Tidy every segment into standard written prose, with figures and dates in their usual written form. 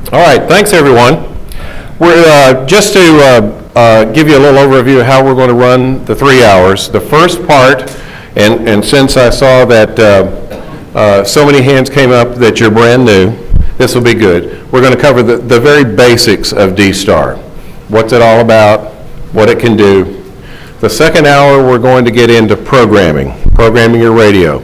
All right, thanks everyone. We're just to give you a little overview of how we're going to run the 3 hours. The first part, and since I saw that so many hands came up that you're brand new, this will be good. We're going to cover the very basics of D-Star. What's it all about, what it can do. The second hour we're going to get into programming your radio.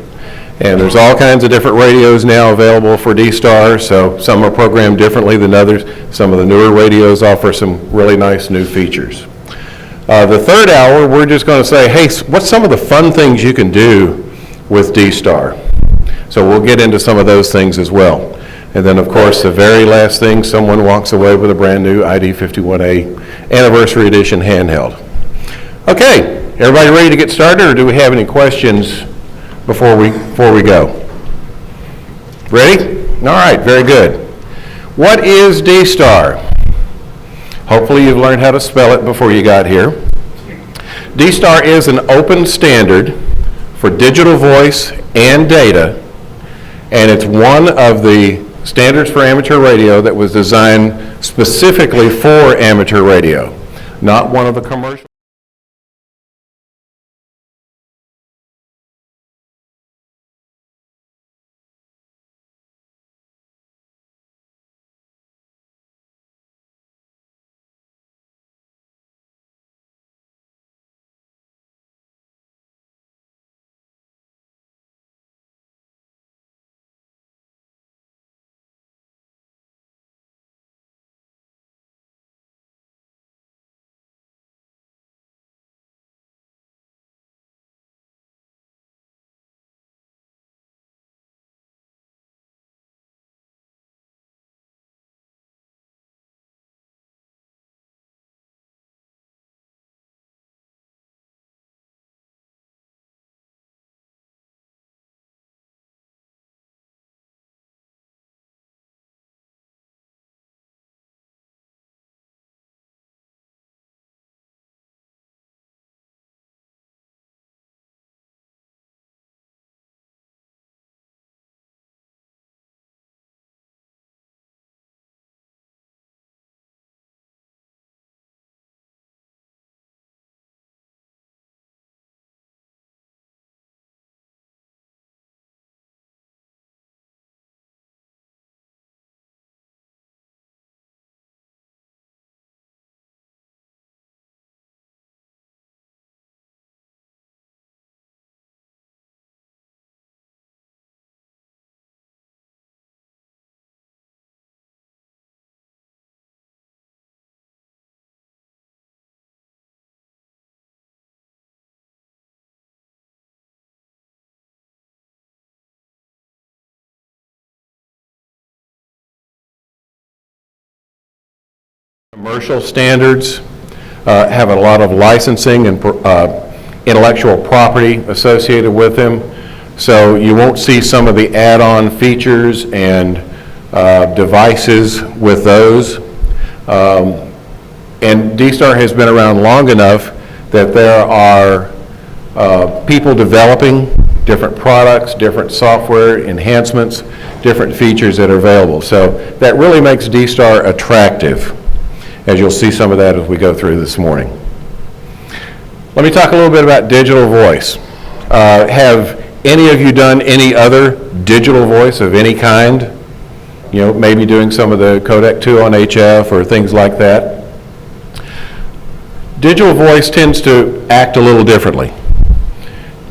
And there's all kinds of different radios now available for D-Star, so some are programmed differently than others. Some of the newer radios offer some really nice new features. The third hour, we're just going to say, hey, what's some of the fun things you can do with D-Star? So we'll get into some of those things as well. And then, of course, the very last thing, someone walks away with a brand new ID51A Anniversary Edition handheld. Okay, everybody ready to get started, or do we have any questions before we go? Ready? All right, very good. What is D-Star? Hopefully you've learned how to spell it before you got here. D-Star is an open standard for digital voice and data, and it's one of the standards for amateur radio that was designed specifically for amateur radio, not one of the commercial. Commercial standards have a lot of licensing and intellectual property associated with them, so you won't see some of the add-on features and devices with those. And D-Star has been around long enough that there are people developing different products, different software enhancements, different features that are available. So that really makes D-Star attractive, as you'll see some of that as we go through this morning. Let me talk a little bit about digital voice. Have any of you done any other digital voice of any kind? You know, maybe doing some of the codec 2 on HF or things like that. Digital voice tends to act a little differently.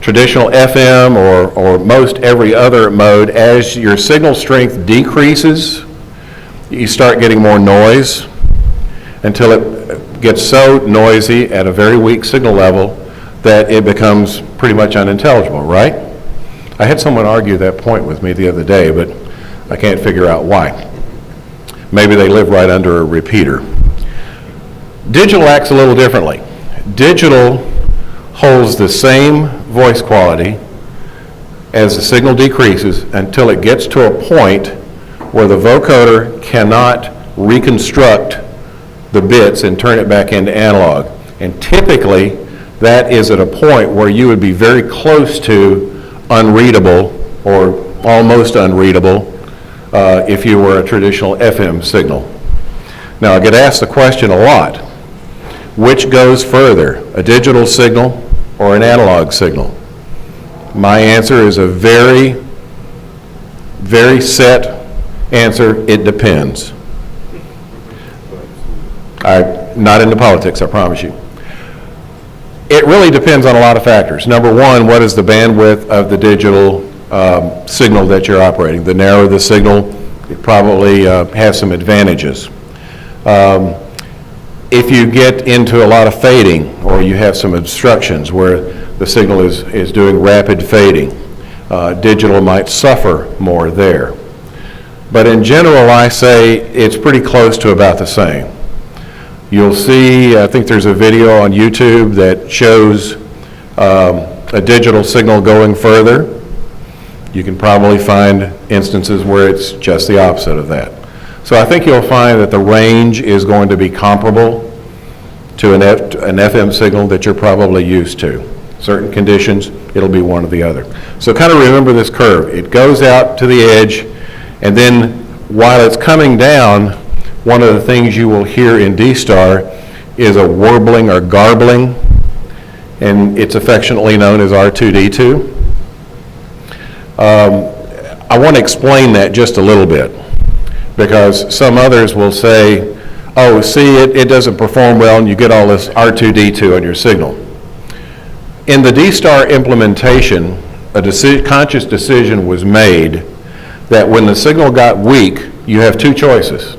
Traditional FM or most every other mode, as your signal strength decreases, you start getting more noise, until it gets so noisy at a very weak signal level that it becomes pretty much unintelligible, right? I had someone argue that point with me the other day, but I can't figure out why. Maybe they live right under a repeater. Digital acts a little differently. Digital holds the same voice quality as the signal decreases until it gets to a point where the vocoder cannot reconstruct the bits and turn it back into analog. And typically, that is at a point where you would be very close to unreadable or almost unreadable if you were a traditional FM signal. Now, I get asked the question a lot, which goes further, a digital signal or an analog signal? My answer is a very, very set answer, it depends. I'm not into politics, I promise you. It really depends on a lot of factors. Number one, what is the bandwidth of the digital signal that you're operating? The narrower the signal, it probably has some advantages. If you get into a lot of fading, or you have some obstructions where the signal is doing rapid fading, digital might suffer more there. But in general, I say it's pretty close to about the same. You'll see, I think there's a video on YouTube that shows a digital signal going further. You can probably find instances where it's just the opposite of that. So I think you'll find that the range is going to be comparable to an FM signal that you're probably used to. Certain conditions, it'll be one or the other. So kind of remember this curve. It goes out to the edge, and then while it's coming down, one of the things you will hear in D-Star is a warbling or garbling, and it's affectionately known as R2D2. I want to explain that just a little bit, because some others will say, oh, see, it doesn't perform well, and you get all this R2D2 on your signal. In the D-Star implementation, a conscious decision was made that when the signal got weak, you have two choices.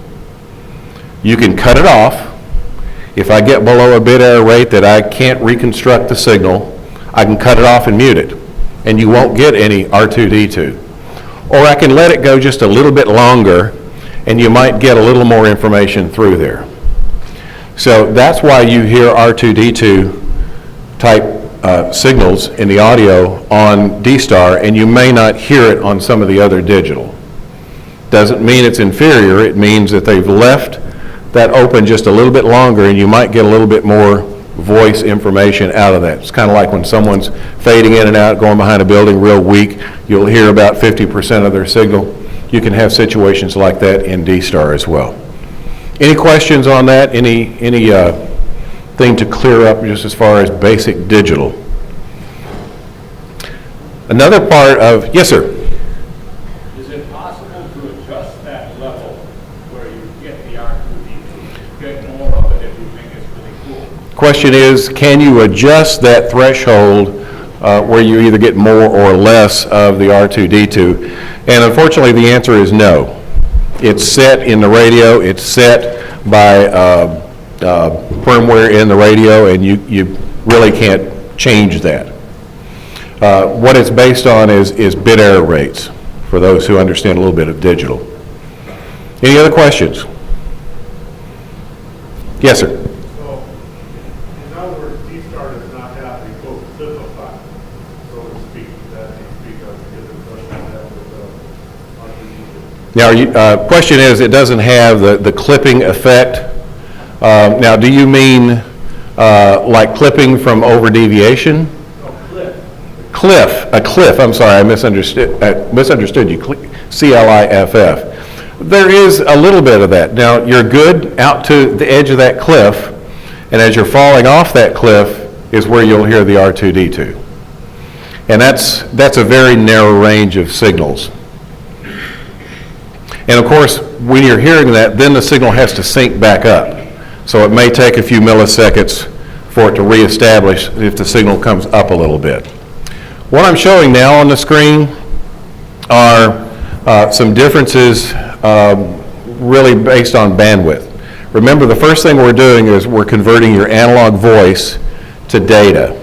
You can cut it off. If I get below a bit error rate that I can't reconstruct the signal, I can cut it off and mute it, and you won't get any R2D2. Or I can let it go just a little bit longer, and you might get a little more information through there. So that's why you hear R2D2 type signals in the audio on D-Star, and you may not hear it on some of the other digital. Doesn't mean it's inferior, it means that they've left that open just a little bit longer, and you might get a little bit more voice information out of that. It's kind of like when someone's fading in and out, going behind a building real weak, you'll hear about 50% of their signal. You can have situations like that in D-Star as well. Any questions on that? Any thing to clear up just as far as basic digital? Another part of, yes sir? Is it possible to adjust that level where you get the R2D2, get more of it if you think it's really cool? Question is, can you adjust that threshold where you either get more or less of the R2D2? And unfortunately, the answer is no. It's set in the radio, it's set by firmware in the radio, and you really can't change that. What it's based on is bit error rates, for those who understand a little bit of digital. Any other questions? Yes, sir. So, in other words, D-Star does not have a quote clip effect, so to speak, that they speak of, because it doesn't have with Now, question is, it doesn't have the clipping effect. Now, do you mean like clipping from over deviation? A cliff, I'm sorry, I misunderstood you, C-L-I-F-F. There is a little bit of that. Now, you're good out to the edge of that cliff, and as you're falling off that cliff is where you'll hear the R2D2. And that's a very narrow range of signals. And of course, when you're hearing that, then the signal has to sync back up. So it may take a few milliseconds for it to reestablish if the signal comes up a little bit. What I'm showing now on the screen are some differences really based on bandwidth. Remember, the first thing we're doing is we're converting your analog voice to data.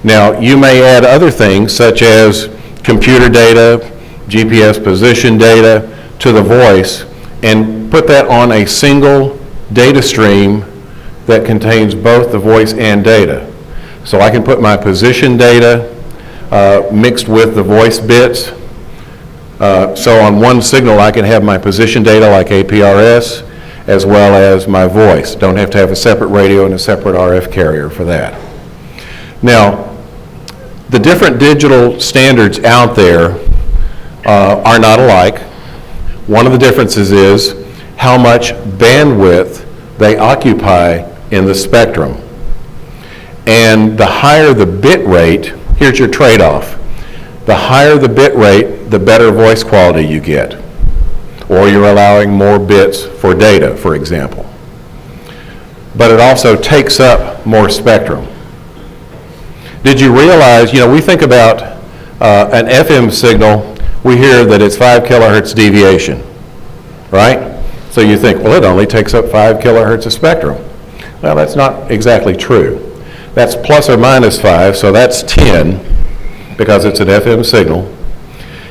Now, you may add other things such as computer data, GPS position data to the voice, and put that on a single data stream that contains both the voice and data. So I can put my position data mixed with the voice bits. So on one signal I can have my position data like APRS as well as my voice. Don't have to have a separate radio and a separate RF carrier for that. Now, the different digital standards out there are not alike. One of the differences is how much bandwidth they occupy in the spectrum. And the higher the bit rate, here's your trade-off. The higher the bit rate, the better voice quality you get. Or you're allowing more bits for data, for example. But it also takes up more spectrum. Did you realize, we think about an FM signal, we hear that it's 5 kilohertz deviation, right? So you think, well, it only takes up 5 kilohertz of spectrum. Well, that's not exactly true. That's plus or minus 5, so that's 10, because it's an FM signal.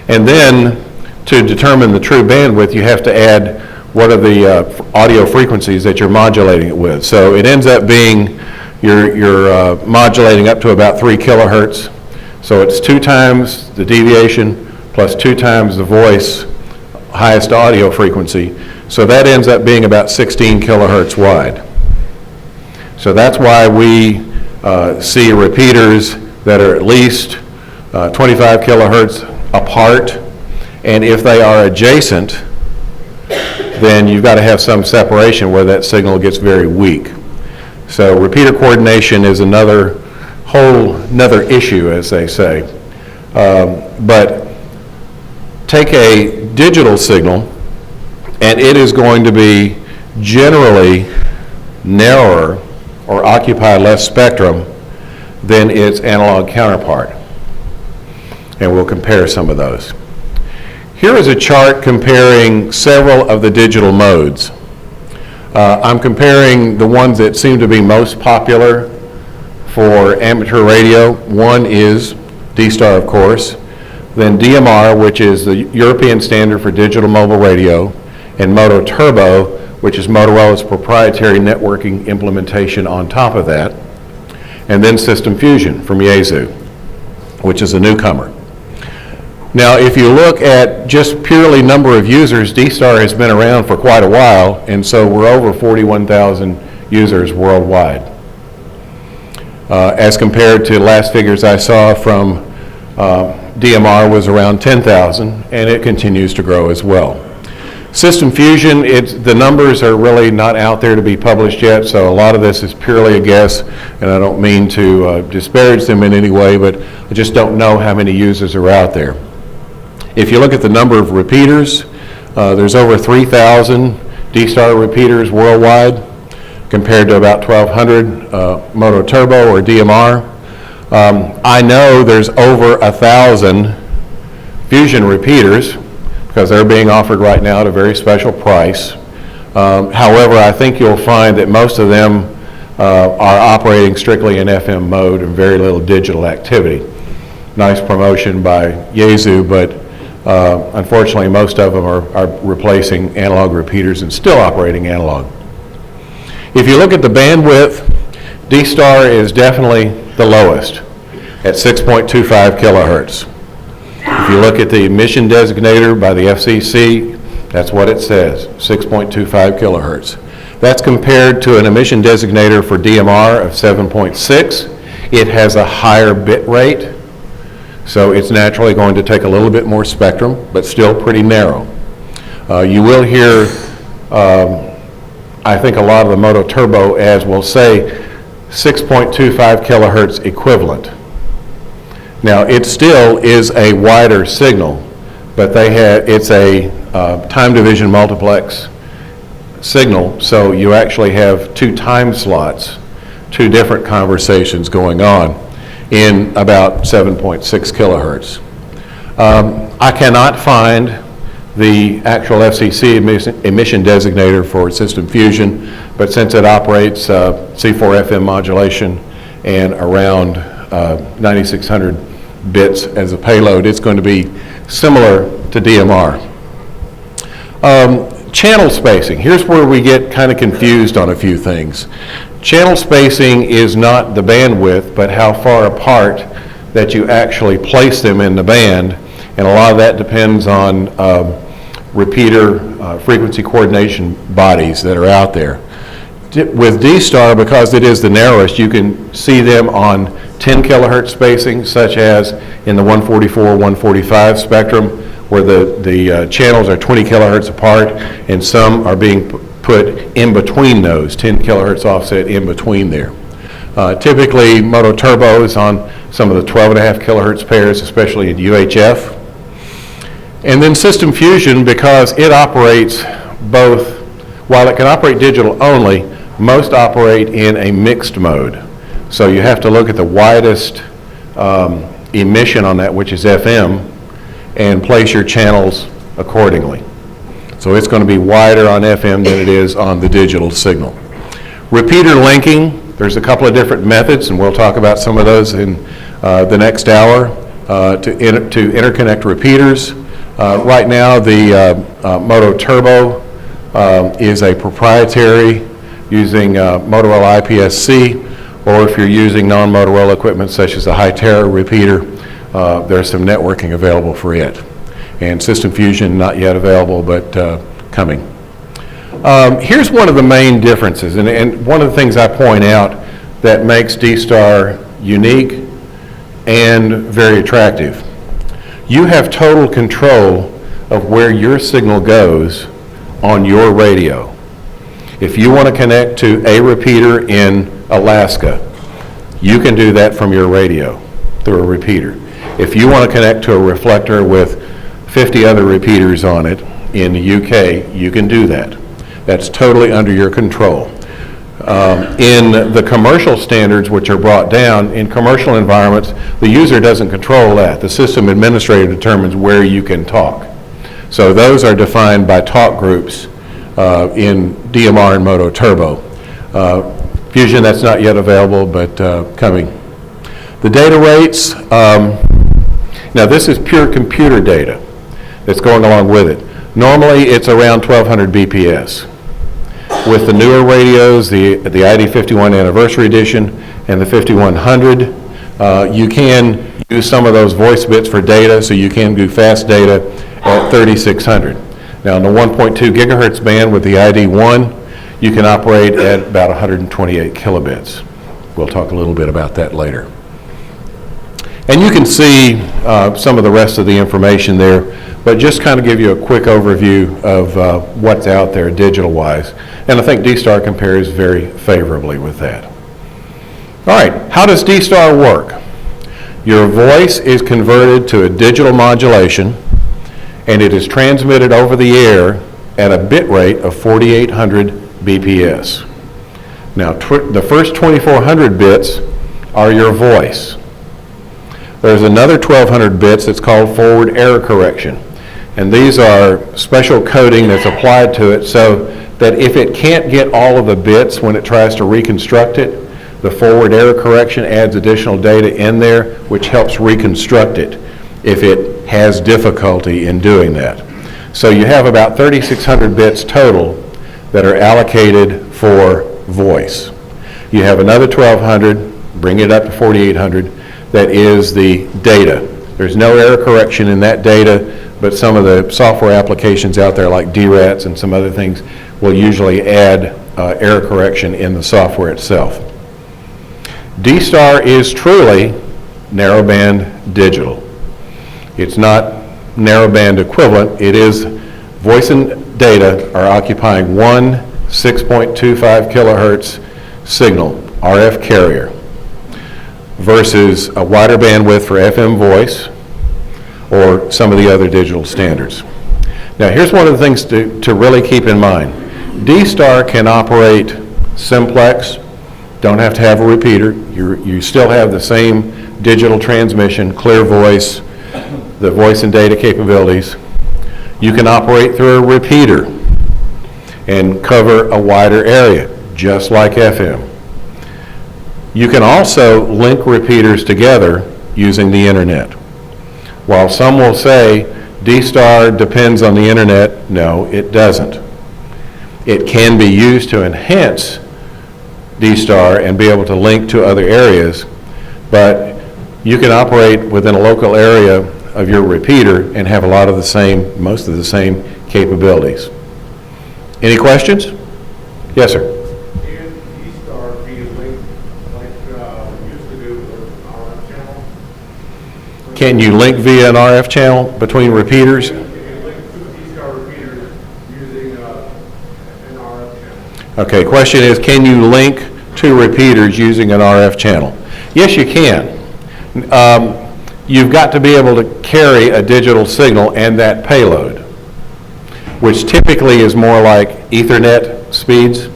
And then, to determine the true bandwidth, you have to add what are the audio frequencies that you're modulating it with. So it ends up being you're modulating up to about 3 kilohertz. So it's 2 times the deviation plus 2 times the voice highest audio frequency. So that ends up being about 16 kilohertz wide. So that's why we see repeaters that are at least 25 kilohertz apart. And if they are adjacent, then you've got to have some separation where that signal gets very weak. So repeater coordination is another issue, as they say. But take a digital signal, and it is going to be generally narrower or occupy less spectrum than its analog counterpart. And we'll compare some of those. Here is a chart comparing several of the digital modes. I'm comparing the ones that seem to be most popular for amateur radio. One is D-Star, of course, then DMR, which is the European standard for digital mobile radio, and Moto Turbo, which is Motorola's proprietary networking implementation on top of that, and then System Fusion from Yaesu, which is a newcomer. Now, if you look at just purely number of users, D-Star has been around for quite a while, and so we're over 41,000 users worldwide. As compared to last figures I saw from DMR was around 10,000, and it continues to grow as well. System Fusion, the numbers are really not out there to be published yet, so a lot of this is purely a guess, and I don't mean to disparage them in any way, but I just don't know how many users are out there. If you look at the number of repeaters, there's over 3,000 D-Star repeaters worldwide, compared to about 1,200 Moto Turbo or DMR. I know there's over 1,000 Fusion repeaters, because they're being offered right now at a very special price. However, I think you'll find that most of them are operating strictly in FM mode and very little digital activity. Nice promotion by Yaesu, but unfortunately most of them are replacing analog repeaters and still operating analog. If you look at the bandwidth, D-Star is definitely the lowest at 6.25 kilohertz. If you look at the emission designator by the FCC, that's what it says, 6.25 kilohertz. That's compared to an emission designator for DMR of 7.6. It has a higher bit rate, so it's naturally going to take a little bit more spectrum, but still pretty narrow. You will hear, I think a lot of the Moto Turbo ads will say 6.25 kilohertz equivalent. Now, it still is a wider signal, but it's a time division multiplex signal, so you actually have 2 time slots, 2 different conversations going on in about 7.6 kilohertz. I cannot find the actual FCC emission designator for System Fusion, but since it operates C4 FM modulation and around 9600 bits as a payload, it's going to be similar to DMR. Channel spacing, here's where we get kind of confused on a few things. Channel spacing is not the bandwidth, but how far apart that you actually place them in the band, and a lot of that depends on repeater frequency coordination bodies that are out there. With D-Star, because it is the narrowest, you can see them on 10 kilohertz spacing, such as in the 144, 145 spectrum, where the channels are 20 kilohertz apart, and some are being put in between those, 10 kilohertz offset in between there. Typically, Moto Turbo is on some of the 12.5 kilohertz pairs, especially in UHF. And then System Fusion, because it operates both, while it can operate digital only, most operate in a mixed mode. So you have to look at the widest emission on that, which is FM, and place your channels accordingly. So it's going to be wider on FM than it is on the digital signal. Repeater linking, there's a couple of different methods, and we'll talk about some of those in the next hour to interconnect repeaters. Right now, the Moto Turbo is a proprietary using Motorola IPSC, or if you're using non-Motorola equipment such as the Hytera repeater, there's some networking available for it. And System Fusion, not yet available, but coming. Here's one of the main differences, and one of the things I point out that makes D-Star unique and very attractive. You have total control of where your signal goes on your radio. If you want to connect to a repeater in Alaska, you can do that from your radio through a repeater. If you want to connect to a reflector with 50 other repeaters on it in the UK, you can do that. That's totally under your control. In the commercial standards, which are brought down, in commercial environments, the user doesn't control that. The system administrator determines where you can talk. So those are defined by talk groups in DMR and Moto Turbo. Fusion, that's not yet available, but coming. The data rates, now this is pure computer data that's going along with it. Normally it's around 1200 BPS. With the newer radios, the ID51 Anniversary Edition and the 5100, you can use some of those voice bits for data, so you can do fast data at 3600. Now in the 1.2 gigahertz band with the ID1, you can operate at about 128 kilobits. We'll talk a little bit about that later. And you can see some of the rest of the information there, but just kind of give you a quick overview of what's out there digital-wise. And I think D-Star compares very favorably with that. All right, how does D-Star work? Your voice is converted to a digital modulation, and it is transmitted over the air at a bit rate of 4800 BPS. Now, the first 2400 bits are your voice. There's another 1200 bits that's called forward error correction. And these are special coding that's applied to it so that if it can't get all of the bits when it tries to reconstruct it, the forward error correction adds additional data in there, which helps reconstruct it if it has difficulty in doing that. So you have about 3600 bits total that are allocated for voice. You have another 1200, bring it up to 4800, that is the data. There's no error correction in that data, but some of the software applications out there like DRATs and some other things will usually add error correction in the software itself. D-Star is truly narrowband digital. It's not narrowband equivalent. It is voice and data are occupying one 6.25 kilohertz signal, RF carrier, versus a wider bandwidth for FM voice or some of the other digital standards. Now here's one of the things to really keep in mind. D-Star can operate simplex, don't have to have a repeater. You still have the same digital transmission, clear voice, the voice and data capabilities. You can operate through a repeater and cover a wider area, just like FM. You can also link repeaters together using the internet. While some will say D-Star depends on the internet, no, it doesn't. It can be used to enhance D-Star and be able to link to other areas, but you can operate within a local area of your repeater and have a lot of the same, most of the same capabilities. Any questions? Yes, sir. Can D-Star be linked like we used to do with RF channel? Can you link via an RF channel between repeaters? Like Okay, question is, can you link to repeaters using an RF channel? Yes, you can. You've got to be able to carry a digital signal and that payload, which typically is more like Ethernet speeds.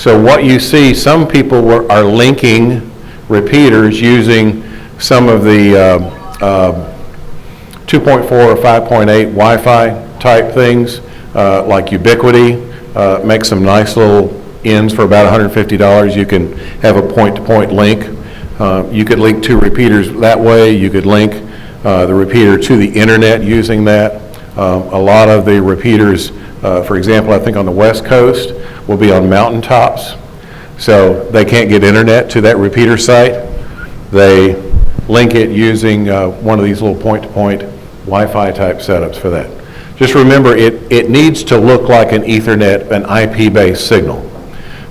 So what you see, some people are linking repeaters using some of the 2.4 or 5.8 Wi-Fi type things, like Ubiquiti, makes some nice little ends for about $150. You can have a point-to-point link. You could link two repeaters that way. You could link the repeater to the internet using that. A lot of the repeaters, for example, I think on the West Coast, will be on mountaintops. So they can't get internet to that repeater site. They link it using one of these little point-to-point Wi-Fi type setups for that. Just remember, it needs to look like an Ethernet, an IP-based signal.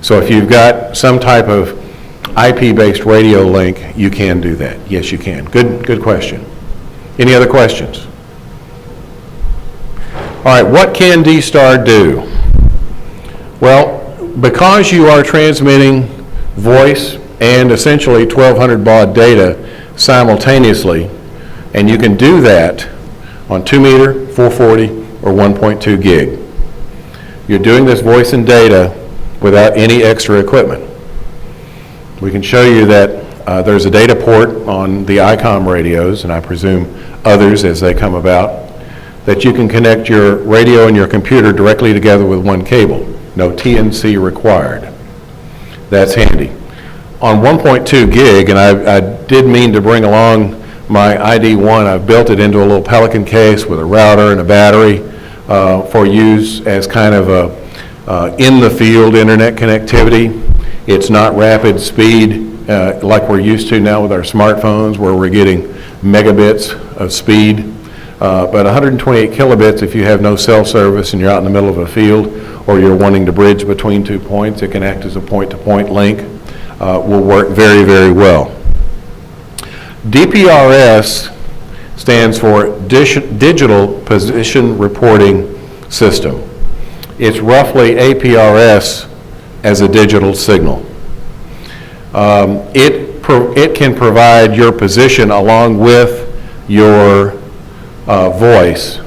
So if you've got some type of IP-based radio link, you can do that. Yes, you can. Good question. Any other questions? All right, what can D-Star do? Well, because you are transmitting voice and essentially 1200 baud data simultaneously, and you can do that on 2 meter, 440, or 1.2 gig. You're doing this voice and data without any extra equipment. We can show you that there's a data port on the Icom radios, and I presume others as they come about, that you can connect your radio and your computer directly together with one cable. No TNC required. That's handy. On 1.2 gig, and I did mean to bring along my ID1, I've built it into a little Pelican case with a router and a battery for use as kind of a in-the-field internet connectivity. It's not rapid speed like we're used to now with our smartphones where we're getting megabits of speed. But 128 kilobits if you have no cell service and you're out in the middle of a field or you're wanting to bridge between 2 points, it can act as a point-to-point link. Will work very, very well. Dprs stands for Digital Position Reporting System. It's roughly APRS as a digital signal. It can provide your position along with your voice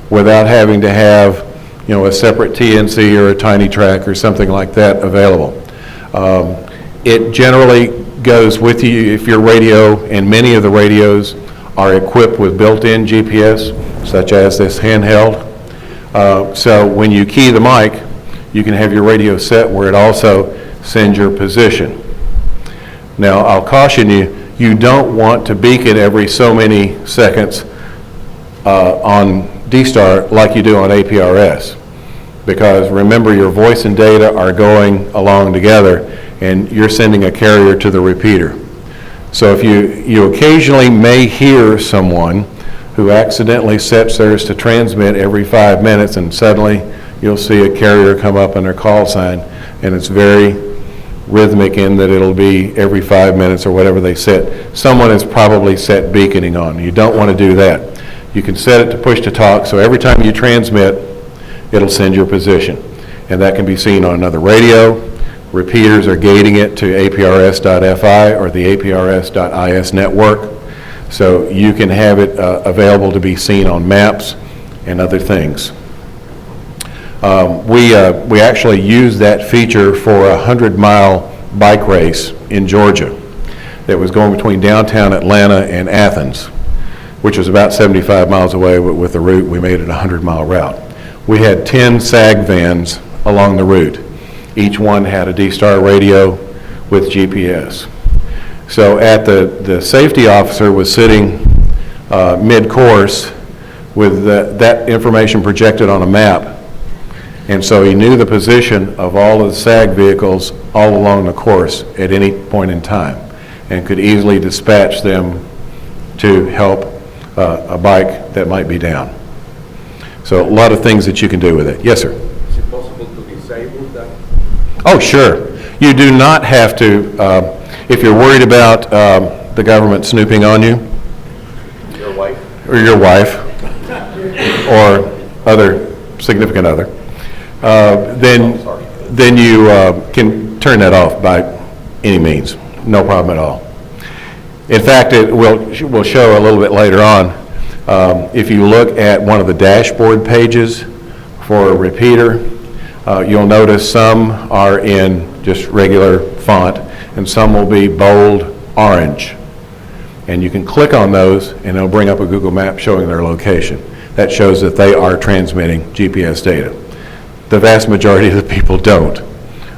without having to have, a separate TNC or a tiny track or something like that available. It generally goes with you if your radio, and many of the radios are equipped with built-in GPS, such as this handheld. So when you key the mic, you can have your radio set where it also sends your position. Now, I'll caution you, you don't want to beacon every so many seconds on D-Star like you do on APRS, because remember, your voice and data are going along together and you're sending a carrier to the repeater. So if you occasionally may hear someone who accidentally sets theirs to transmit every 5 minutes, and suddenly you'll see a carrier come up on their call sign, and it's very rhythmic in that it'll be every 5 minutes or whatever they set. Someone has probably set beaconing on. You don't want to do that. You can set it to push to talk, so every time you transmit, it'll send your position. And that can be seen on another radio. Repeaters are gating it to APRS.FI or the APRS.IS network, so you can have it available to be seen on maps and other things. We actually used that feature for a 100-mile bike race in Georgia that was going between downtown Atlanta and Athens, which was about 75 miles away. With the route, we made it a 100-mile route. We had 10 SAG vans along the route. Each one had a D-Star radio with GPS. So the safety officer was sitting mid-course with that information projected on a map. And so he knew the position of all of the SAG vehicles all along the course at any point in time and could easily dispatch them to help a bike that might be down. So a lot of things that you can do with it. Yes, sir? Is it possible to disable that? Oh, sure. You do not have to, if you're worried about the government snooping on you. Your wife? Or your wife, or other significant other, then then you can turn that off by any means. No problem at all. In fact, we'll show a little bit later on. If you look at one of the dashboard pages for a repeater, you'll notice some are in just regular font and some will be bold orange. And you can click on those and it'll bring up a Google map showing their location. That shows that they are transmitting GPS data. The vast majority of the people don't,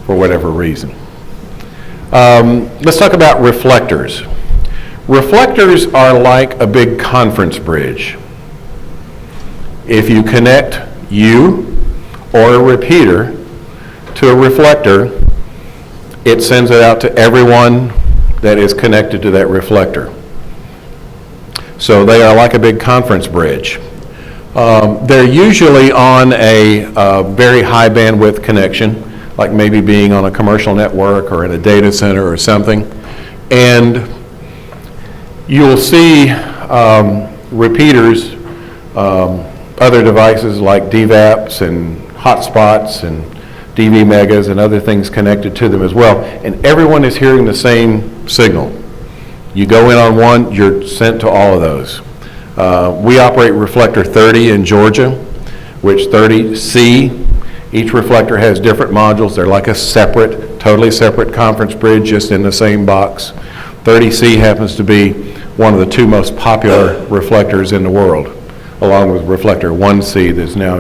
for whatever reason. Let's talk about reflectors. Reflectors are like a big conference bridge. If you connect you or a repeater to a reflector, it sends it out to everyone that is connected to that reflector. So they are like a big conference bridge. They're usually on a very high bandwidth connection, like maybe being on a commercial network or in a data center or something. And you'll see repeaters, other devices like DVAPs and hotspots and DV megas and other things connected to them as well. And everyone is hearing the same signal. You go in on one, you're sent to all of those. We operate Reflector 30 in Georgia, which 30C, each reflector has different modules. They're like a separate, totally separate conference bridge just in the same box. 30C happens to be one of the two most popular reflectors in the world, along with Reflector 1C that's now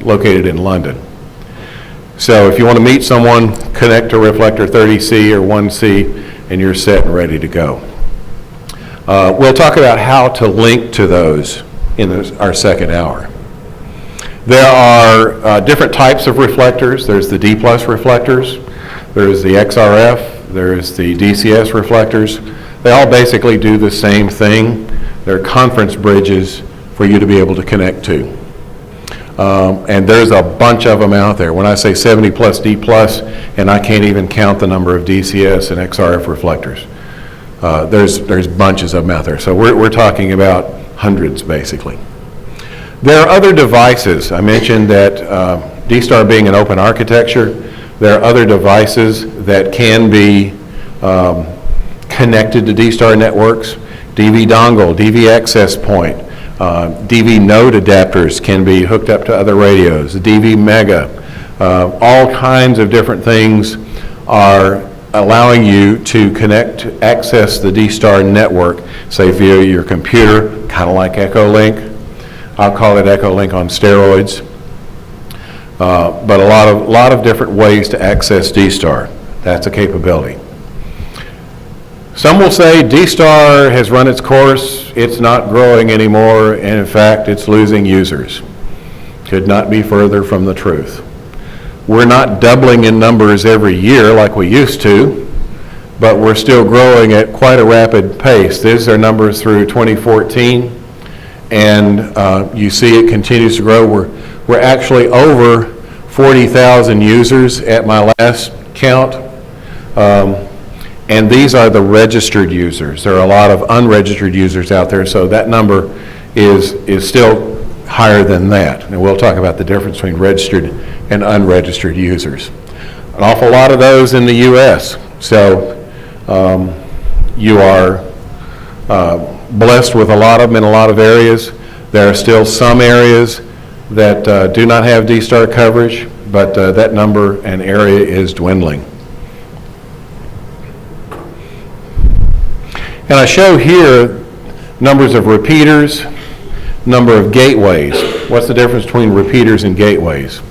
located in London. So if you want to meet someone, connect to Reflector 30C or 1C and you're set and ready to go. We'll talk about how to link to those in our second hour. There are different types of reflectors. There's the Dprs reflectors, there's the XRF, there's the DCS reflectors. They all basically do the same thing. They're conference bridges for you to be able to connect to. And there's a bunch of them out there. When I say 70 plus D plus, and I can't even count the number of DCS and XRF reflectors. There's bunches of them out there. So we're talking about hundreds basically. There are other devices. I mentioned that D-Star being an open architecture, there are other devices that can be connected to D-Star networks. DV dongle, DV access point, DV node adapters can be hooked up to other radios, DV mega, all kinds of different things are allowing you to connect, to access the D-Star network, say via your computer, kind of like Echolink. I'll call it Echolink on steroids. But a lot of different ways to access D-Star. That's a capability. Some will say D-Star has run its course, it's not growing anymore, and in fact, it's losing users. Could not be further from the truth. We're not doubling in numbers every year like we used to, but we're still growing at quite a rapid pace. These are numbers through 2014, and you see it continues to grow. We're actually over 40,000 users at my last count. And these are the registered users. There are a lot of unregistered users out there, so that number is still higher than that. And we'll talk about the difference between registered and unregistered users. An awful lot of those in the U.S. So you are blessed with a lot of them in a lot of areas. There are still some areas that do not have D-Star coverage, but that number and area is dwindling. And I show here numbers of repeaters, number of gateways. What's the difference between repeaters and gateways?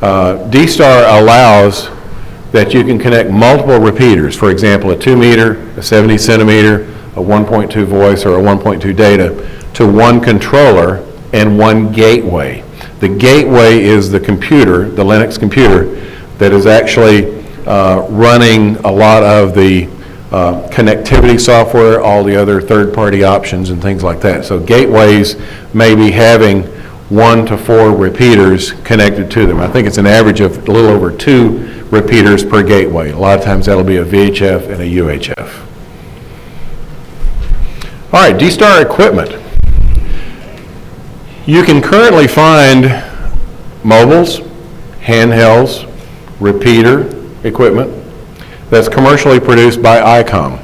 D-Star allows that you can connect multiple repeaters, for example, a 2 meter, a 70 centimeter, a 1.2 voice, or a 1.2 data, to one controller and one gateway. The gateway is the computer, the Linux computer, that is actually running a lot of the connectivity software, all the other third-party options and things like that. So gateways may be having 1 to 4 repeaters connected to them. I think it's an average of a little over 2 repeaters per gateway. A lot of times that'll be a VHF and a UHF. All right, D-Star equipment. You can currently find mobiles, handhelds, repeater equipment that's commercially produced by Icom.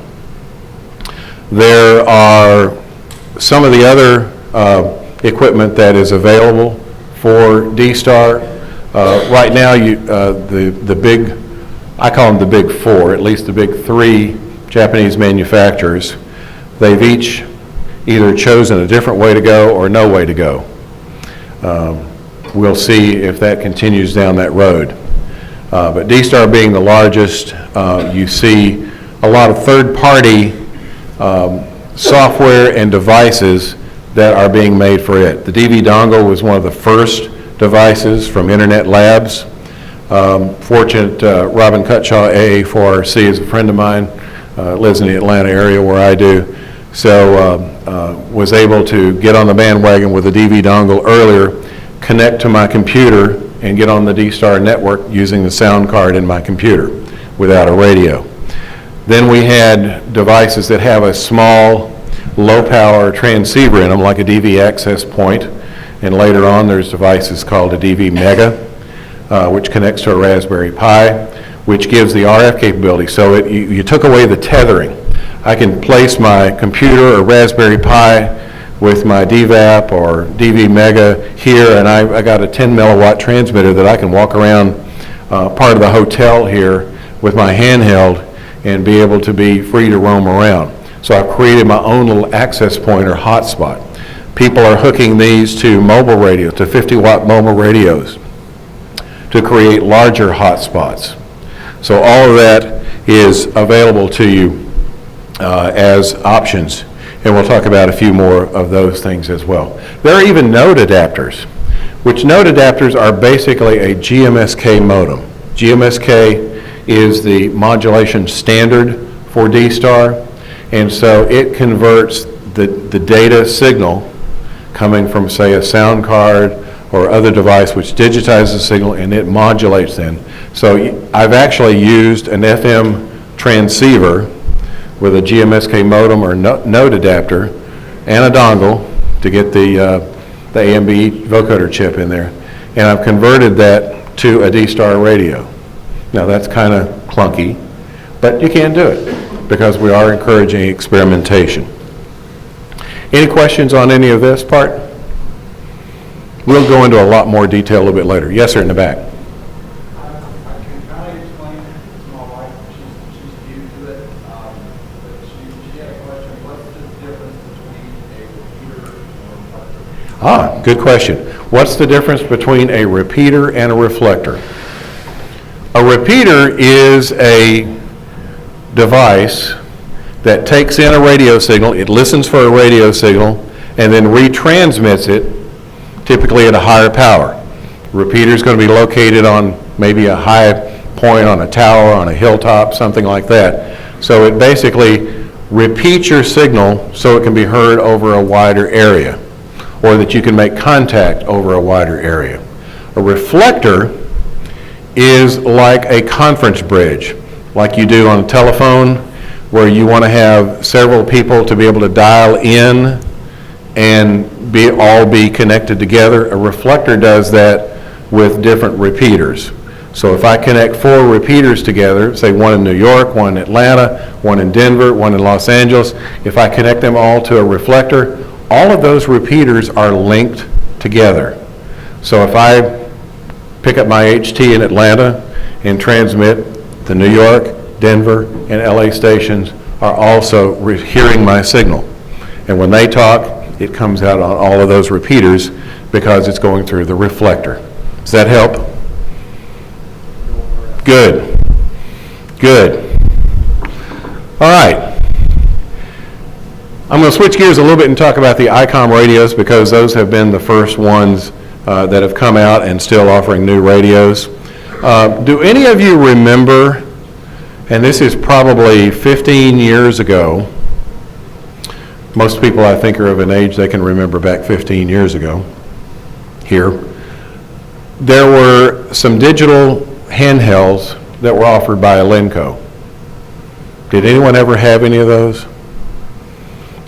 There are some of the other equipment that is available for D-Star. Right now, the big, I call them the big four, at least the big three Japanese manufacturers, they've each either chosen a different way to go or no way to go. We'll see if that continues down that road. But D-Star being the largest, you see a lot of third-party software and devices that are being made for it. The DV dongle was one of the first devices from Internet Labs. Fortunate, Robin Cutshaw, AA4RC, is a friend of mine, lives in the Atlanta area where I do, so was able to get on the bandwagon with the DV dongle earlier, connect to my computer, and get on the D-Star network using the sound card in my computer without a radio. Then we had devices that have a small, low-power transceiver in them, like a DV access point, and later on there's devices called a DV Mega, which connects to a Raspberry Pi, which gives the RF capability. So you took away the tethering. I can place my computer or Raspberry Pi with my DVAP or DV Mega here, and I got a 10 milliwatt transmitter that I can walk around part of the hotel here with my handheld and be able to be free to roam around. So I've created my own little access point or hotspot. People are hooking these to mobile radio, to 50-watt mobile radios, to create larger hotspots. So all of that is available to you as options, and we'll talk about a few more of those things as well. There are even node adapters, which node adapters are basically a GMSK modem. GMSK is the modulation standard for D-Star, and so it converts the data signal coming from, say, a sound card or other device which digitizes the signal, and it modulates then. So I've actually used an FM transceiver with a GMSK modem or node adapter and a dongle to get the AMB vocoder chip in there, and I've converted that to a D-Star radio. Now that's kind of clunky, but you can do it because we are encouraging experimentation. Any questions on any of this part? We'll go into a lot more detail a little bit later. Yes, sir, in the back. I can kind of explain to my wife, she's new to it, but she had a question, what's the difference between a repeater and a reflector? Good question. What's the difference between a repeater and a reflector? A repeater is a device that takes in a radio signal, it listens for a radio signal, and then retransmits it, typically at a higher power. Repeater is going to be located on maybe a high point on a tower, on a hilltop, something like that. So it basically repeats your signal so it can be heard over a wider area, or that you can make contact over a wider area. A reflector is like a conference bridge, like you do on a telephone, where you want to have several people to be able to dial in and all be connected together. A reflector does that with different repeaters. So if I connect 4 repeaters together, say one in New York, one in Atlanta, one in Denver, one in Los Angeles, if I connect them all to a reflector, all of those repeaters are linked together. So if I pick up my HT in Atlanta and transmit, the New York, Denver, and LA stations are also hearing my signal. And when they talk, it comes out on all of those repeaters because it's going through the reflector. Does that help? Good. Good. All right. I'm going to switch gears a little bit and talk about the Icom radios because those have been the first ones that have come out and still offering new radios. Do any of you remember, and this is probably 15 years ago, most people I think are of an age they can remember back 15 years ago here, there were some digital handhelds that were offered by Alenco. Did anyone ever have any of those?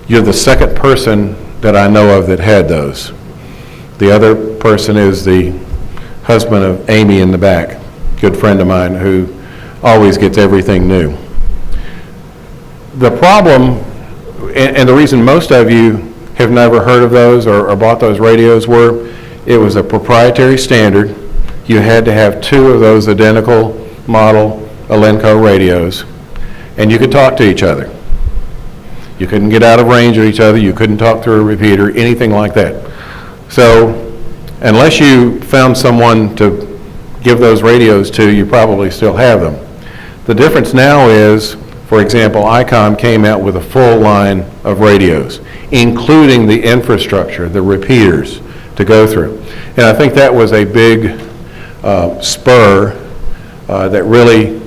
You're the second person that I know of that had those. The other person is the husband of Amy in the back. good friend of mine who always gets everything new. The problem, and the reason most of you have never heard of those or bought those radios were, it was a proprietary standard. You had to have 2 of those identical model Alenco radios, and you could talk to each other. You couldn't get out of range of each other, you couldn't talk through a repeater, anything like that. So, unless you found someone to give those radios to, you probably still have them. The difference now is, for example, Icom came out with a full line of radios, including the infrastructure, the repeaters to go through. And I think that was a big spur that really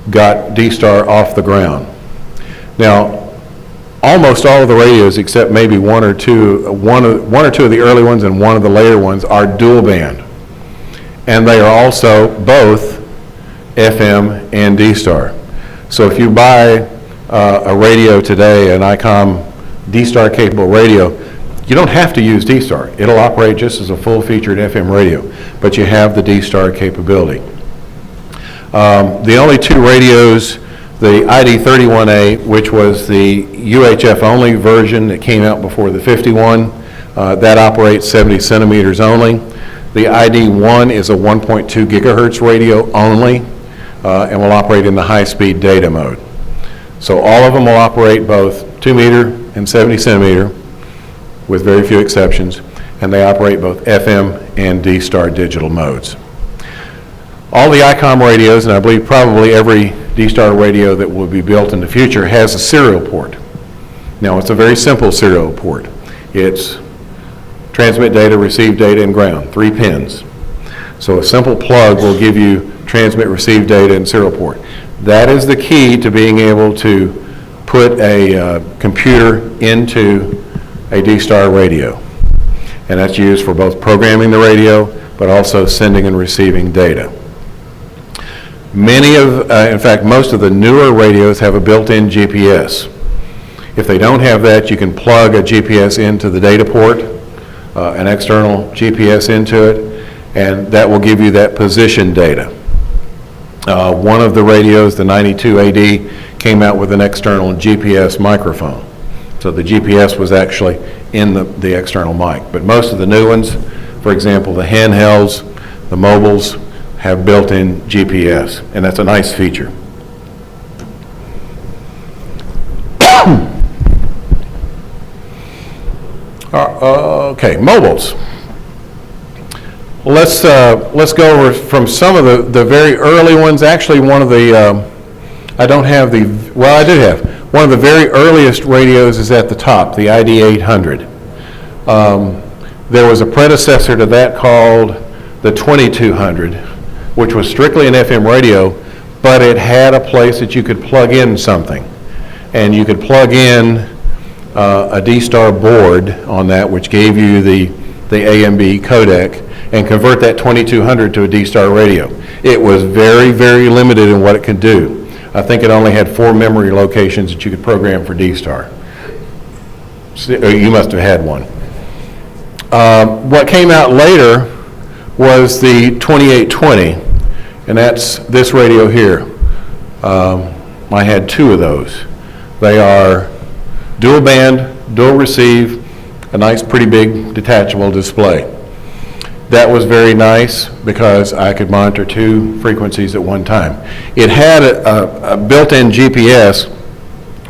got D-Star off the ground. Now, almost all of the radios, except maybe one or two of the early ones and one of the later ones, are dual band. And they are also both FM and D-Star. So if you buy a radio today, an Icom D-Star capable radio, you don't have to use D-Star. It'll operate just as a full-featured FM radio, but you have the D-Star capability. The only 2 radios, the ID31A, which was the UHF only version that came out before the 51, that operates 70 centimeters only. The ID1 is a 1.2 gigahertz radio only, and will operate in the high-speed data mode. So all of them will operate both 2 meter and 70 centimeter, with very few exceptions, and they operate both FM and D-Star digital modes. All the Icom radios, and I believe probably every D-Star radio that will be built in the future, has a serial port. Now, it's a very simple serial port. It's transmit data, receive data, and ground, 3 pins. So a simple plug will give you transmit, receive data, and serial port. That is the key to being able to put a computer into a D-Star radio. And that's used for both programming the radio, but also sending and receiving data. In fact, most of the newer radios have a built-in GPS. If they don't have that, you can plug a GPS into the data port, an external GPS into it, and that will give you that position data. One of the radios, the 92AD, came out with an external GPS microphone. So the GPS was actually in the external mic. But most of the new ones, for example, the handhelds, the mobiles, have built-in GPS, and that's a nice feature. Okay, mobiles. Let's go over from some of the very early ones. Actually, one of the I don't have the, well, I did have one of the very earliest radios is at the top, the ID800. There was a predecessor to that called the 2200, which was strictly an FM radio, but it had a place that you could plug in something, and you could plug in a D-Star board on that, which gave you the A/B codec, and convert that 2200 to a D-Star radio. It was very, very limited in what it could do. I think it only had 4 memory locations that you could program for D-Star. So you must have had one. What came out later was the 2820, and that's this radio here. I had 2 of those. They are dual band, dual receive, a nice pretty big detachable display. That was very nice because I could monitor 2 frequencies at one time. It had a built-in GPS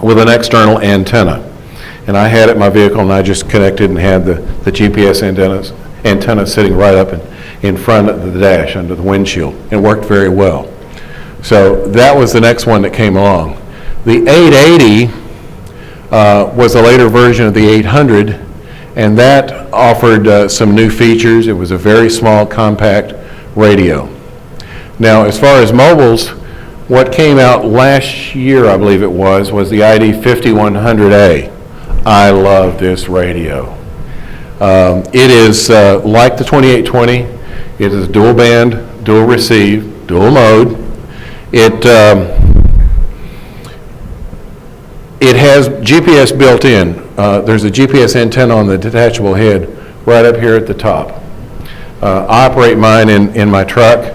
with an external antenna, and I had it in my vehicle, and I just connected and had the GPS antenna sitting right up in front of the dash under the windshield. It worked very well. So that was the next one that came along. The 880 was a later version of the 800, and that offered some new features. It was a very small, compact radio. Now, as far as mobiles, what came out last year, I believe it was the ID5100A. I love this radio. It is like the 2820. It is dual band, dual receive, dual mode. It has GPS built in. There's a GPS antenna on the detachable head right up here at the top. I operate mine in my truck.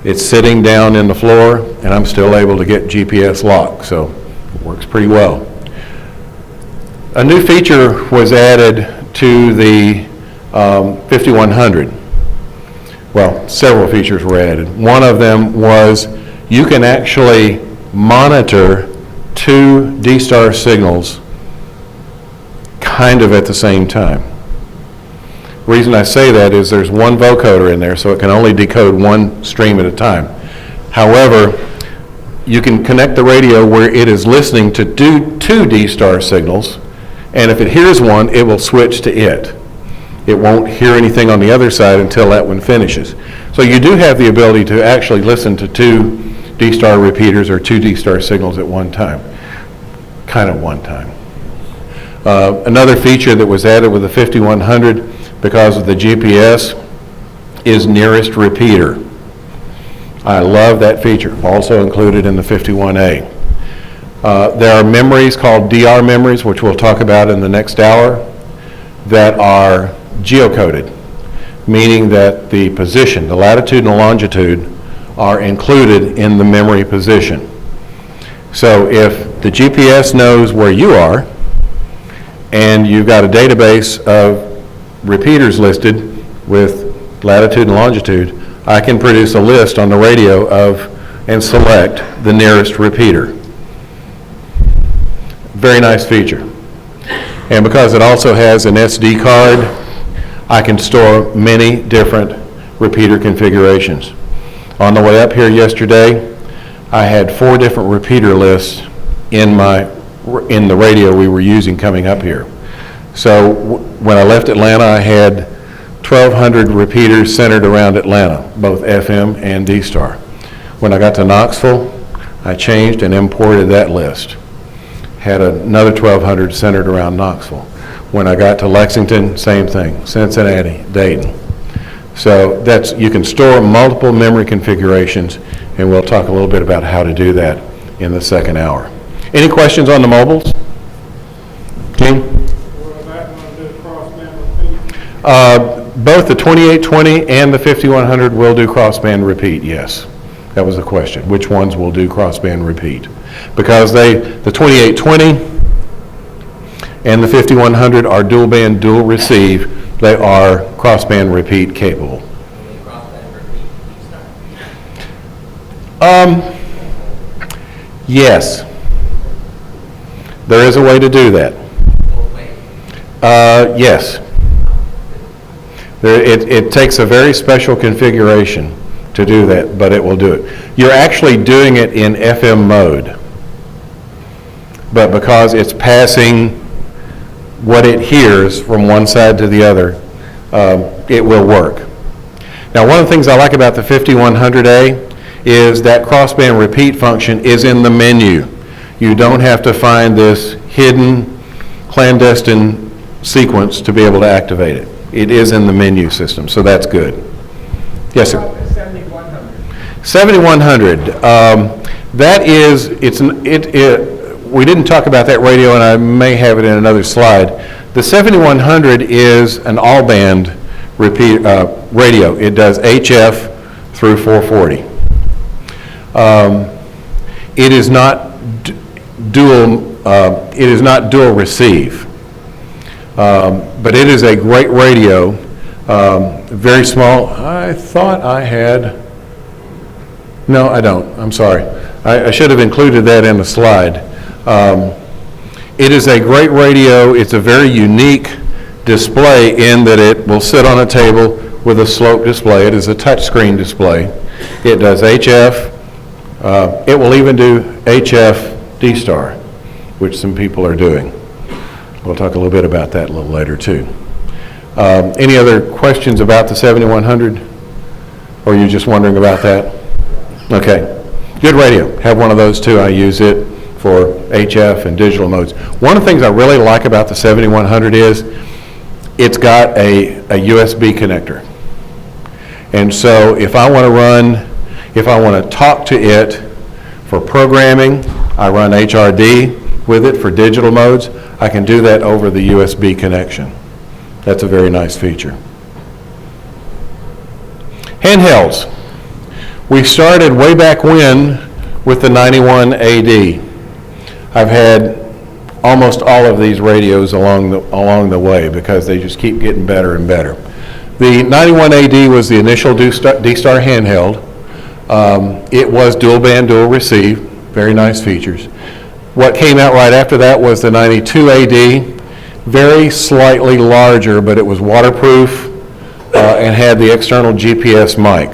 It's sitting down in the floor, and I'm still able to get GPS lock, so it works pretty well. A new feature was added to the 5100. Well, several features were added. One of them was you can actually monitor two D-Star signals kind of at the same time. The reason I say that is there's one vocoder in there, so it can only decode one stream at a time. However, you can connect the radio where it is listening to two D-Star signals, and if it hears one, it will switch to it. It won't hear anything on the other side until that one finishes. So you do have the ability to actually listen to two D-Star repeaters or two D-Star signals at one time, kind of one time. Another feature that was added with the 5100 because of the GPS is nearest repeater. I love that feature, also included in the 51A. There are memories called DR memories, which we'll talk about in the next hour, that are geocoded, meaning that the position, the latitude and the longitude, are included in the memory position. So if the GPS knows where you are, and you've got a database of repeaters listed with latitude and longitude, I can produce a list on the radio of and select the nearest repeater. Very nice feature. And because it also has an SD card, I can store many different repeater configurations. On the way up here yesterday, I had 4 different repeater lists in the radio we were using coming up here. So when I left Atlanta, I had 1,200 repeaters centered around Atlanta, both FM and D-Star. When I got to Knoxville, I changed and imported that list. Had another 1,200 centered around Knoxville. When I got to Lexington, same thing, Cincinnati, Dayton. So you can store multiple memory configurations, and we'll talk a little bit about how to do that in the second hour. Any questions on the mobiles? King? Will that one do crossband repeat? Both the 2820 and the 5100 will do crossband repeat, yes. That was the question. Which ones will do crossband repeat? Because the 2820 and the 5100 are dual band, dual receive. They are crossband repeat capable. Yes. There is a way to do that. Yes. It takes a very special configuration to do that, but it will do it. You're actually doing it in FM mode, but because it's passing what it hears from one side to the other, it will work. Now, one of the things I like about the 5100A is that crossband repeat function is in the menu. You don't have to find this hidden, clandestine sequence to be able to activate it. It is in the menu system, so that's good. Yes, sir? 7100. That is, we didn't talk about that radio, and I may have it in another slide. The 7100 is an all-band repeat radio. It does HF through 440. It is not dual receive, but it is a great radio. Very small. I thought I had. No, I don't. I'm sorry. I should have included that in the slide. It is a great radio. It's a very unique display in that it will sit on a table with a slope display. It is a touchscreen display. It does HF. It will even do HF D-Star, which some people are doing. We'll talk a little bit about that a little later too. Any other questions about the 7100? Or are you just wondering about that? Okay, good radio. Have one of those too. I use it for HF and digital modes. One of the things I really like about the 7100 is it's got a USB connector. And so if I want to talk to it for programming, I run HRD with it for digital modes. I can do that over the USB connection. That's a very nice feature. Handhelds. We started way back when with the 91 AD. I've had almost all of these radios along the way because they just keep getting better and better. The 91 AD was the initial D-Star handheld. It was dual band, dual receive, very nice features. What came out right after that was the 92 AD, very slightly larger, but it was waterproof and had the external GPS mic.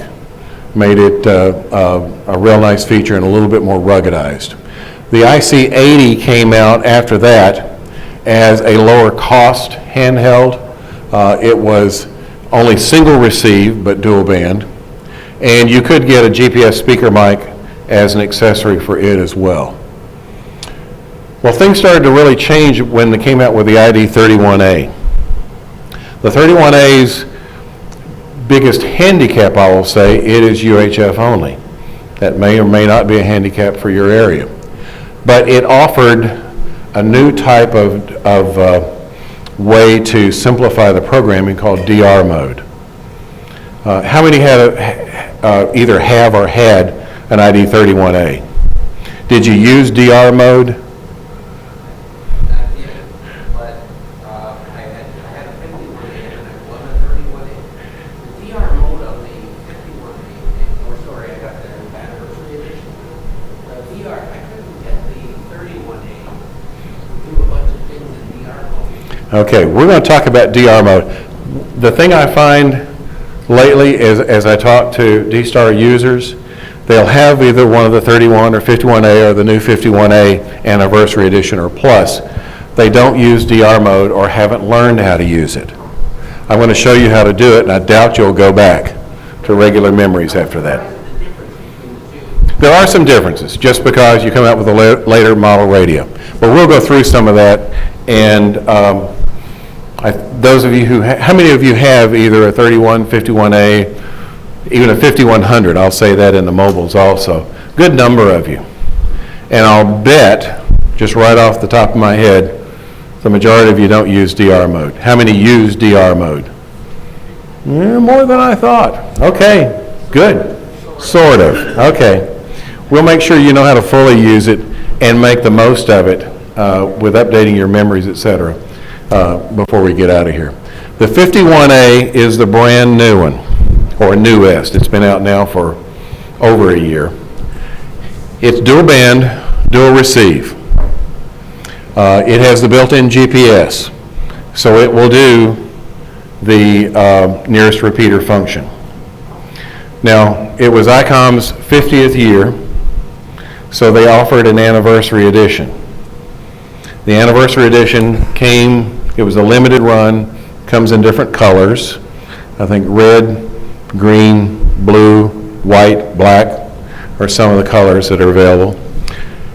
Made it a real nice feature and a little bit more ruggedized. The IC80 came out after that as a lower cost handheld. It was only single receive but dual band, and you could get a GPS speaker mic as an accessory for it as well. Well, things started to really change when they came out with the ID31A. The 31A's biggest handicap, I will say, it is UHF only. That may or may not be a handicap for your area. But it offered a new type of way to simplify the programming called DR mode. How many either have or had an ID31A? Did you use DR mode? Okay, we're going to talk about DR mode. The thing I find lately is, as I talk to D-Star users, they'll have either one of the 31 or 51A or the new 51A Anniversary Edition or Plus. They don't use DR mode or haven't learned how to use it. I'm going to show you how to do it, and I doubt you'll go back to regular memories after that. There are some differences, just because you come out with a later model radio. But we'll go through some of that, and those of you how many of you have either a 31, 51A, even a 5100? I'll say that in the mobiles also. Good number of you. And I'll bet, just right off the top of my head, the majority of you don't use DR mode. How many use DR mode? More than I thought. Okay, good. Sort of. Okay. We'll make sure you know how to fully use it and make the most of it with updating your memories, etc. Before we get out of here. The 51A is the brand new one, or newest. It's been out now for over a year. It's dual band, dual receive. It has the built-in GPS, so it will do the nearest repeater function. Now, it was Icom's 50th year, so they offered an anniversary edition. The anniversary edition it was a limited run, comes in different colors. I think red, green, blue, white, black are some of the colors that are available.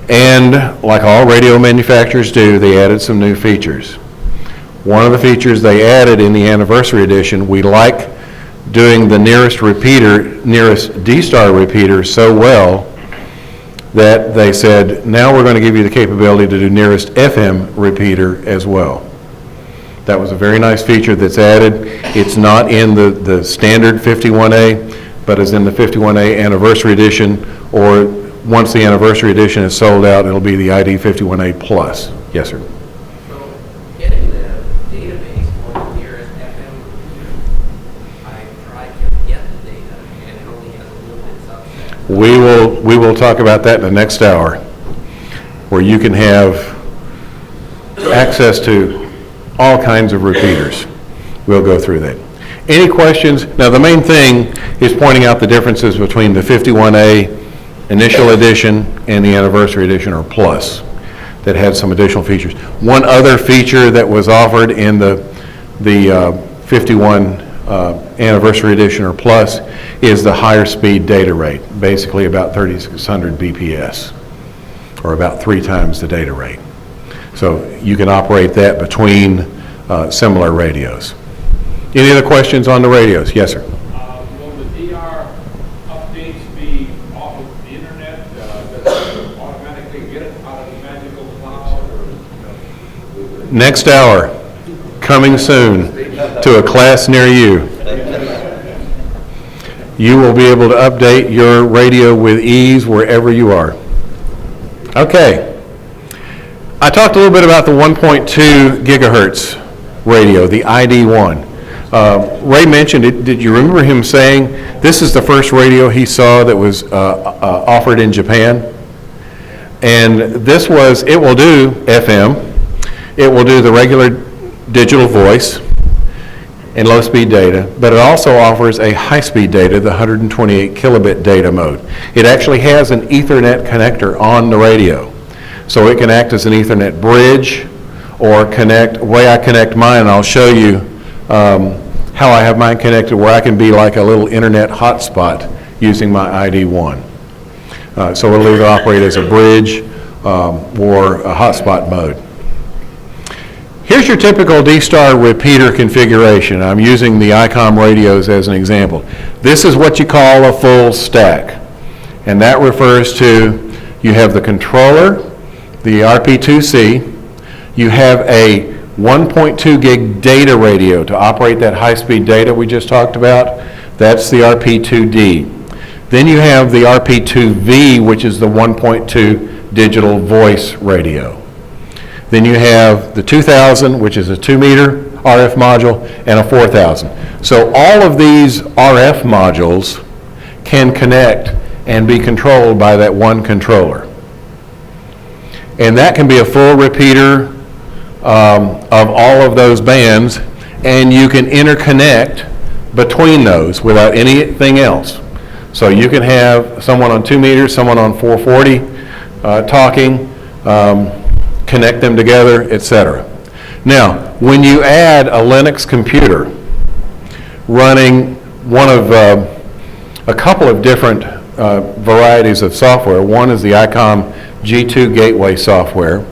And like all radio manufacturers do, they added some new features. One of the features they added in the anniversary edition, we like doing the nearest D-Star repeater so well that they said, now we're going to give you the capability to do nearest FM repeater as well. That was a very nice feature that's added. It's not in the standard 51A, but is in the 51A Anniversary Edition, or once the Anniversary Edition is sold out, it'll be the ID 51A Plus. Yes, sir. So getting the database for the nearest FM repeater, I tried to get the data, and it only has a limited subset. We will talk about that in the next hour, where you can have access to all kinds of repeaters. We'll go through that. Any questions? Now, the main thing is pointing out the differences between the 51A Initial Edition and the Anniversary Edition or Plus that had some additional features. One other feature that was offered in the 51 Anniversary Edition or Plus is the higher speed data rate, basically about 3600 BPS, or about 3 times the data rate. So you can operate that between similar radios. Any other questions on the radios? Yes, sir. Will the DR updates be off of the internet? Does it automatically get it out of the magical cloud? Or, Next hour, coming soon to a class near you. you will be able to update your radio with ease wherever you are. Okay. I talked a little bit about the 1.2 gigahertz radio, the ID1. Ray mentioned it. Did you remember him saying this is the first radio he saw that was offered in Japan? And it will do FM, it will do the regular digital voice and low-speed data, but it also offers a high-speed data, the 128 kilobit data mode. It actually has an Ethernet connector on the radio, so it can act as an Ethernet bridge or connect. The way I connect mine, I'll show you how I have mine connected, where I can be like a little internet hotspot using my ID1. So it'll either operate as a bridge or a hotspot mode. Here's your typical D-Star repeater configuration. I'm using the Icom radios as an example. This is what you call a full stack. And that refers to, you have the controller, the RP2C, you have a 1.2 gig data radio to operate that high-speed data we just talked about. That's the RP2D. Then you have the RP2V, which is the 1.2 digital voice radio. Then you have the 2000, which is a 2-meter RF module, and a 4000. So all of these RF modules can connect and be controlled by that one controller. And that can be a full repeater of all of those bands, and you can interconnect between those without anything else. So you can have someone on 2 meters, someone on 440 talking, connect them together, etc. Now, when you add a Linux computer running one of a couple of different varieties of software, one is the Icom G2 gateway software.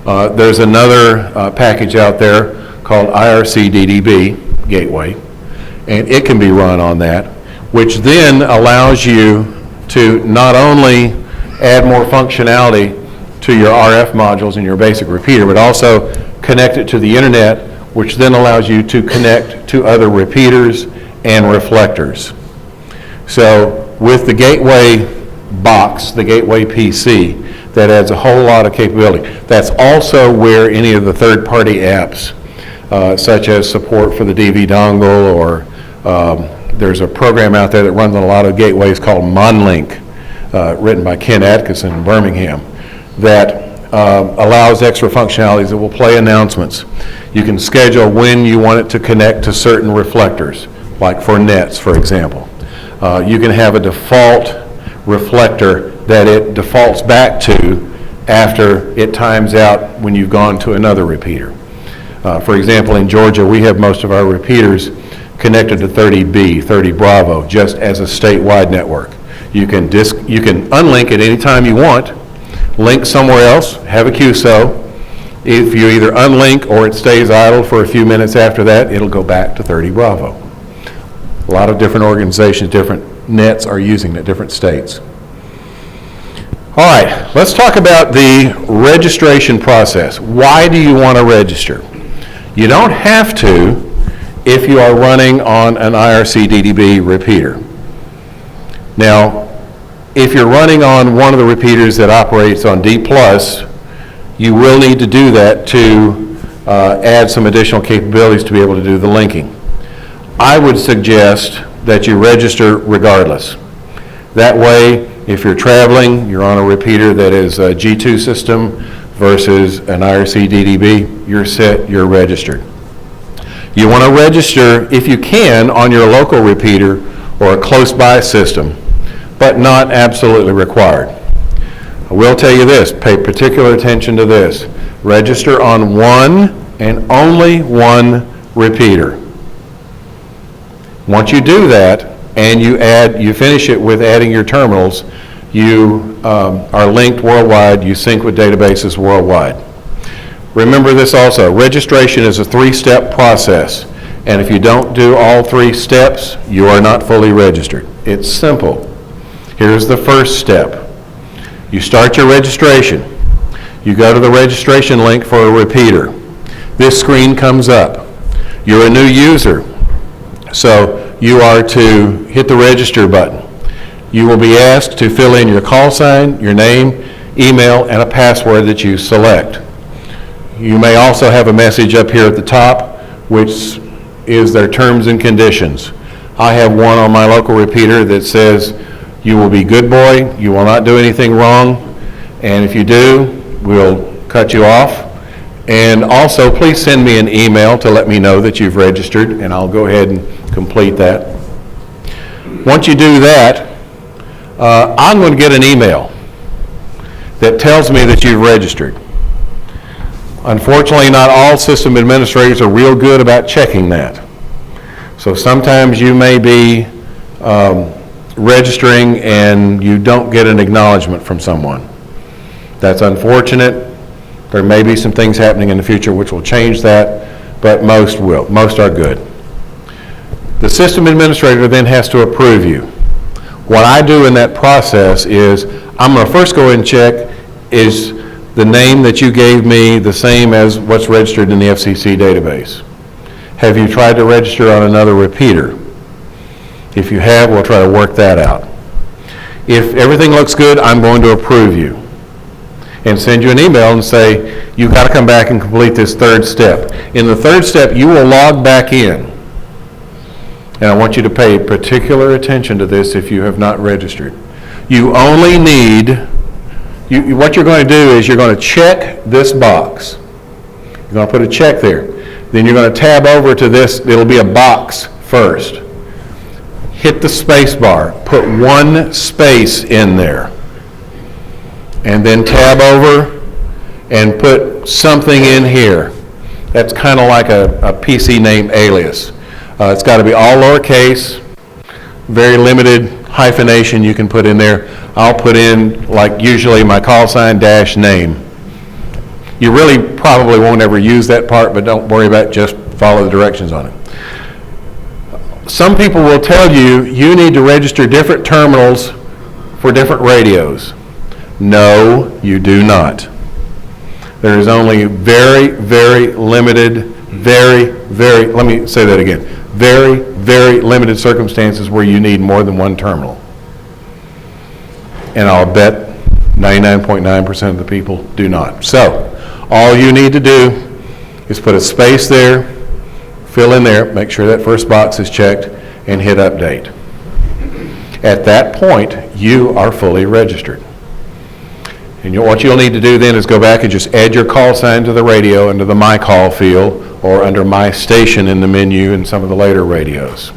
There's another package out there called IRC-DDB gateway, and it can be run on that, which then allows you to not only add more functionality to your RF modules in your basic repeater, but also connect it to the internet, which then allows you to connect to other repeaters and reflectors. So with the gateway box, the gateway PC, that adds a whole lot of capability. That's also where any of the third-party apps, such as support for the DV dongle, or there's a program out there that runs on a lot of gateways called Monlink, written by Ken Atkinson in Birmingham, that allows extra functionalities that will play announcements. You can schedule when you want it to connect to certain reflectors, like for nets, for example. You can have a default reflector that it defaults back to after it times out when you've gone to another repeater. For example, in Georgia, we have most of our repeaters connected to 30B, 30 Bravo, just as a statewide network. You can unlink it anytime you want, link somewhere else, have a QSO. If you either unlink or it stays idle for a few minutes after that, it'll go back to 30 Bravo. A lot of different organizations, different nets are using it, different states. All right, let's talk about the registration process. Why do you want to register? You don't have to if you are running on an IRC-DDB repeater. Now, if you're running on one of the repeaters that operates on Dprs, you will need to do that to add some additional capabilities to be able to do the linking. I would suggest that you register regardless. That way, if you're traveling, you're on a repeater that is a G2 system versus an IRC-DDB, you're set, you're registered. You want to register, if you can, on your local repeater or a close-by system, but not absolutely required. I will tell you this, pay particular attention to this. Register on one and only one repeater. Once you do that, and you finish it with adding your terminals, you are linked worldwide, you sync with databases worldwide. Remember this also, registration is a 3-step process, and if you don't do all 3 steps, you are not fully registered. It's simple. Here's the first step. You start your registration. You go to the registration link for a repeater. This screen comes up. You're a new user, so you are to hit the register button. You will be asked to fill in your call sign, your name, email, and a password that you select. You may also have a message up here at the top, which is their terms and conditions. I have one on my local repeater that says, you will be good boy, you will not do anything wrong, and if you do, we'll cut you off. And also, please send me an email to let me know that you've registered, and I'll go ahead and complete that. Once you do that, I'm going to get an email that tells me that you've registered. Unfortunately, not all system administrators are real good about checking that. So sometimes you may be registering and you don't get an acknowledgement from someone. That's unfortunate. There may be some things happening in the future which will change that, but most will. Most are good. The system administrator then has to approve you. What I do in that process is I'm going to first go and check, is the name that you gave me the same as what's registered in the FCC database? Have you tried to register on another repeater? If you have, we'll try to work that out. If everything looks good, I'm going to approve you and send you an email and say, you've got to come back and complete this third step. In the third step, you will log back in. And I want you to pay particular attention to this if you have not registered. You only need, what you're going to do is you're going to check this box. You're going to put a check there. Then you're going to tab over to this, it'll be a box first. Hit the space bar, put one space in there. And then tab over and put something in here. That's kind of like a PC name alias. It's got to be all lowercase, very limited hyphenation you can put in there. I'll put in, like usually, my call sign dash name. You really probably won't ever use that part, but don't worry about it, just follow the directions on it. Some people will tell you, you need to register different terminals for different radios. No, you do not. There is only very, very limited, let me say that again, very, very limited circumstances where you need more than one terminal. And I'll bet 99.9% of the people do not. So, all you need to do is put a space there, fill in there, make sure that first box is checked, and hit update. At that point, you are fully registered. And what you'll need to do then is go back and just add your call sign to the radio under the My Call field or under My Station in the menu in some of the later radios.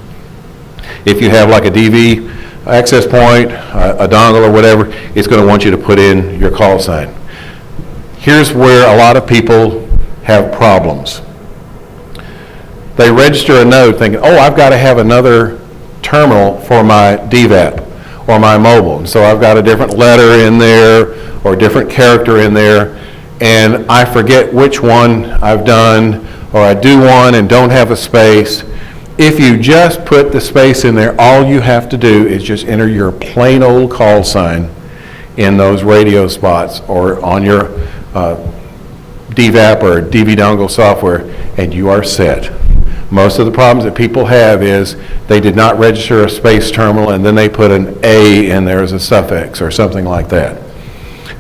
If you have like a DV access point, a dongle or whatever, it's going to want you to put in your call sign. Here's where a lot of people have problems. They register a node thinking, oh, I've got to have another terminal for my DVAP or my mobile. And so I've got a different letter in there or a different character in there, and I forget which one I've done, or I do one and don't have a space. If you just put the space in there, all you have to do is just enter your plain old call sign in those radio spots or on your DVAP or DV dongle software, and you are set. Most of the problems that people have is they did not register a space terminal and then they put an A in there as a suffix or something like that.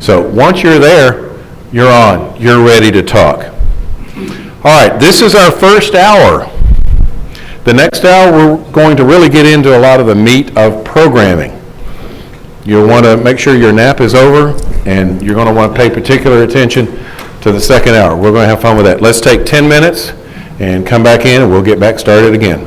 So once you're there, you're on. You're ready to talk. All right, this is our first hour. The next hour, we're going to really get into a lot of the meat of programming. You'll want to make sure your nap is over, and you're going to want to pay particular attention to the second hour. We're going to have fun with that. Let's take 10 minutes and come back in, and we'll get back started again.